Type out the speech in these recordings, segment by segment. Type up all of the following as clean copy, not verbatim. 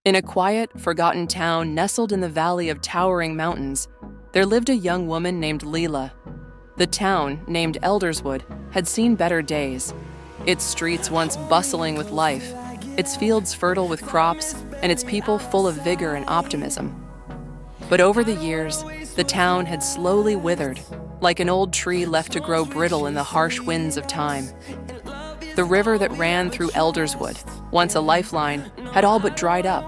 In a quiet, forgotten town nestled in the valley of towering mountains, there lived a young woman named Leela. The town, named Elderswood, had seen better days. Its streets once bustling with life, its fields fertile with crops, and its people full of vigor and optimism. But over the years, the town had slowly withered, like an old tree left to grow brittle in the harsh winds of time. The river that ran through Elderswood, once a lifeline, had all but dried up.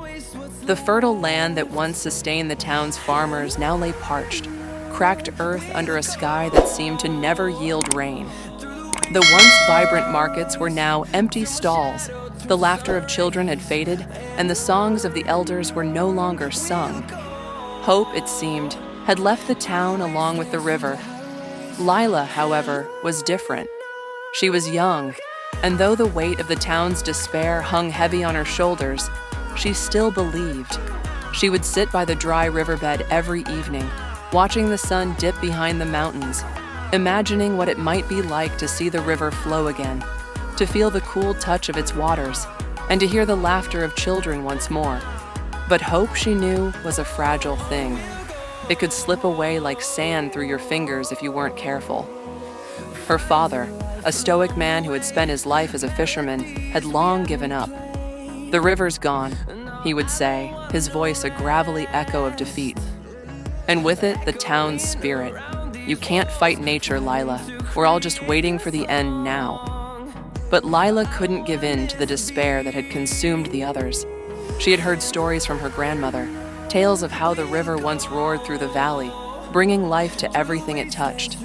The fertile land that once sustained the town's farmers now lay parched, cracked earth under a sky that seemed to never yield rain. The once vibrant markets were now empty stalls. The laughter of children had faded, and the songs of the elders were no longer sung. Hope, it seemed, had left the town along with the river. Lila, however, was different. She was young, and though the weight of the town's despair hung heavy on her shoulders, she still believed. She would sit by the dry riverbed every evening, watching the sun dip behind the mountains, imagining what it might be like to see the river flow again, to feel the cool touch of its waters, and to hear the laughter of children once more. But hope, she knew, was a fragile thing. It could slip away like sand through your fingers if you weren't careful. Her father, a stoic man who had spent his life as a fisherman, had long given up. "The river's gone," he would say, his voice a gravelly echo of defeat. And with it, the town's spirit. "You can't fight nature, Lila. We're all just waiting for the end now." But Lila couldn't give in to the despair that had consumed the others. She had heard stories from her grandmother, tales of how the river once roared through the valley, bringing life to everything it touched.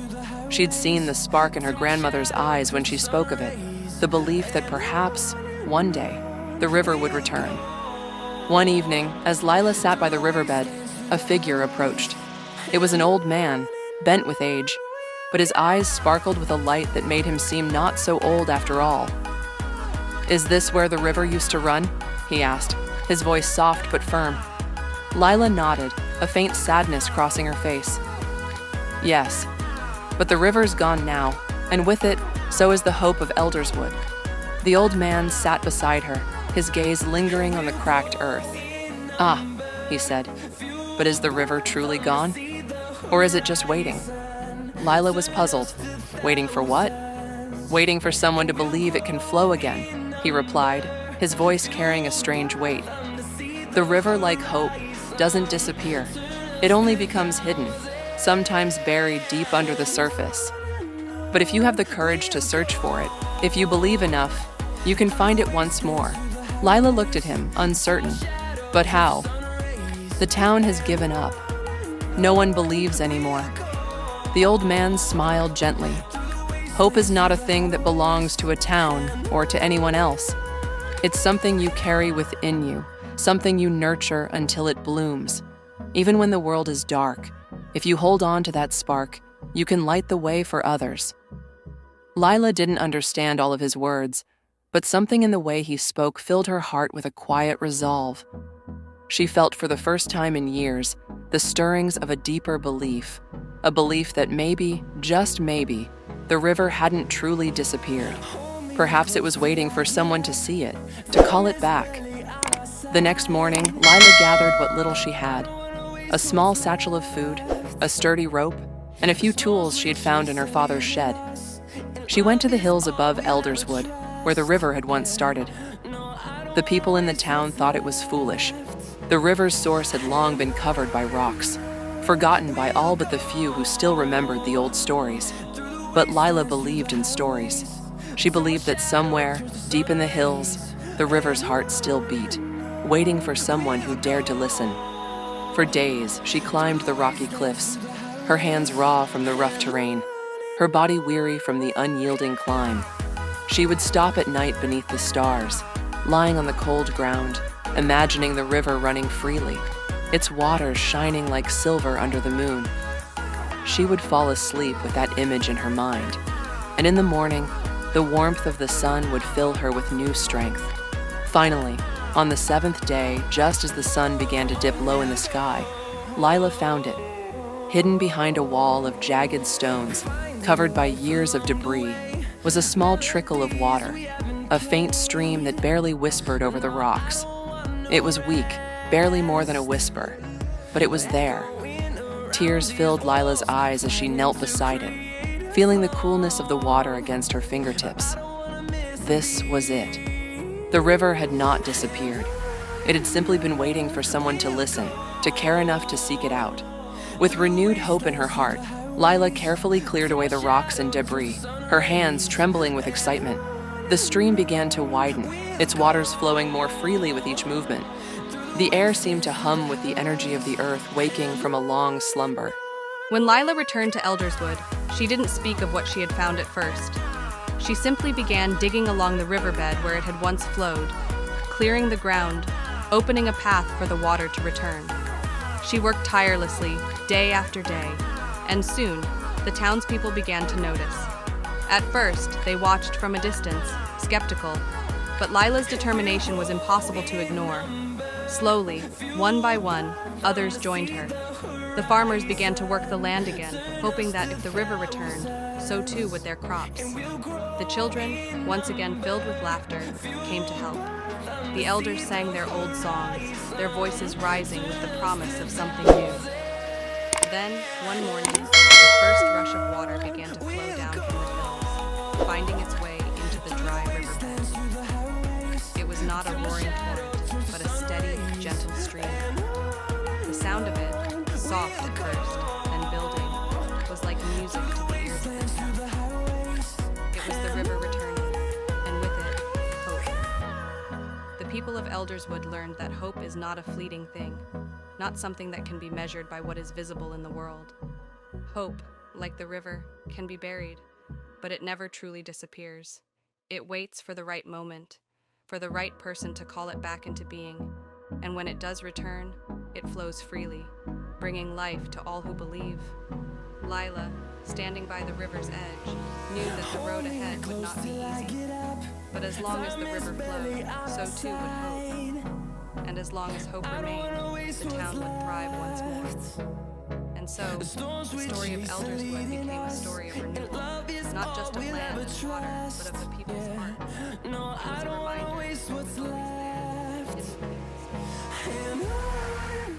She'd seen the spark in her grandmother's eyes when she spoke of it, the belief that perhaps, one day, the river would return. One evening, as Lila sat by the riverbed, a figure approached. It was an old man, bent with age, but his eyes sparkled with a light that made him seem not so old after all. "Is this where the river used to run?" he asked, his voice soft but firm. Lila nodded, a faint sadness crossing her face. "Yes, but the river's gone now, and with it, so is the hope of Elderswood." The old man sat beside her, his gaze lingering on the cracked earth. "Ah," he said, "but is the river truly gone? Or is it just waiting?" Lila was puzzled. "Waiting for what?" "Waiting for someone to believe it can flow again," he replied, his voice carrying a strange weight. "The river, like hope, doesn't disappear. It only becomes hidden, sometimes buried deep under the surface. But if you have the courage to search for it, if you believe enough, you can find it once more." Lila looked at him, uncertain. "But how?" "The town has given up. No one believes anymore." The old man smiled gently. "Hope is not a thing that belongs to a town or to anyone else. It's something you carry within you, something you nurture until it blooms. Even when the world is dark, if you hold on to that spark, you can light the way for others." Lila didn't understand all of his words, but something in the way he spoke filled her heart with a quiet resolve. She felt for the first time in years the stirrings of a deeper belief, a belief that maybe, just maybe, the river hadn't truly disappeared. Perhaps it was waiting for someone to see it, to call it back. The next morning, Lila gathered what little she had: a small satchel of food, a sturdy rope, and a few tools she had found in her father's shed. She went to the hills above Elderswood, where the river had once started. The people in the town thought it was foolish. The river's source had long been covered by rocks, forgotten by all but the few who still remembered the old stories. But Lila believed in stories. She believed that somewhere, deep in the hills, the river's heart still beat, waiting for someone who dared to listen. For days, she climbed the rocky cliffs, her hands raw from the rough terrain, her body weary from the unyielding climb. She would stop at night beneath the stars, lying on the cold ground, imagining the river running freely, its waters shining like silver under the moon. She would fall asleep with that image in her mind, and in the morning, the warmth of the sun would fill her with new strength. Finally, on the 7th day, just as the sun began to dip low in the sky, Lila found it. Hidden behind a wall of jagged stones, covered by years of debris, was a small trickle of water, a faint stream that barely whispered over the rocks. It was weak, barely more than a whisper, but it was there. Tears filled Lila's eyes as she knelt beside it, feeling the coolness of the water against her fingertips. This was it. The river had not disappeared. It had simply been waiting for someone to listen, to care enough to seek it out. With renewed hope in her heart, Lila carefully cleared away the rocks and debris, her hands trembling with excitement. The stream began to widen, its waters flowing more freely with each movement. The air seemed to hum with the energy of the earth waking from a long slumber. When Lila returned to Elderswood, she didn't speak of what she had found at first. She simply began digging along the riverbed where it had once flowed, clearing the ground, opening a path for the water to return. She worked tirelessly, day after day, and soon, the townspeople began to notice. At first, they watched from a distance, skeptical, but Lila's determination was impossible to ignore. Slowly, one by one, others joined her. The farmers began to work the land again, hoping that if the river returned, so too would their crops. The children, once again filled with laughter, came to help. The elders sang their old songs, their voices rising with the promise of something new. Then, one morning, the first rush of water began to flow down from the hills, finding its way into the dry riverbed. It was not a roaring torrent, but a steady, gentle stream. The sound of it, soft at first, then building, was like music to the ears of the deaf. It was the river returning, and with it, hope. The people of Elderswood learned that hope is not a fleeting thing, not something that can be measured by what is visible in the world. Hope, like the river, can be buried, but it never truly disappears. It waits for the right moment, for the right person to call it back into being, and when it does return, it flows freely, bringing life to all who believe. Lila, standing by the river's edge, knew that the road ahead would not be easy. But as long as the river flowed, so too would hope. And as long as hope remained, the town would thrive once more. And so, the story of Elderswood became a story of renewal, not just of land and water, but of the people's hearts. It was a reminder that when hope is there, hidden things.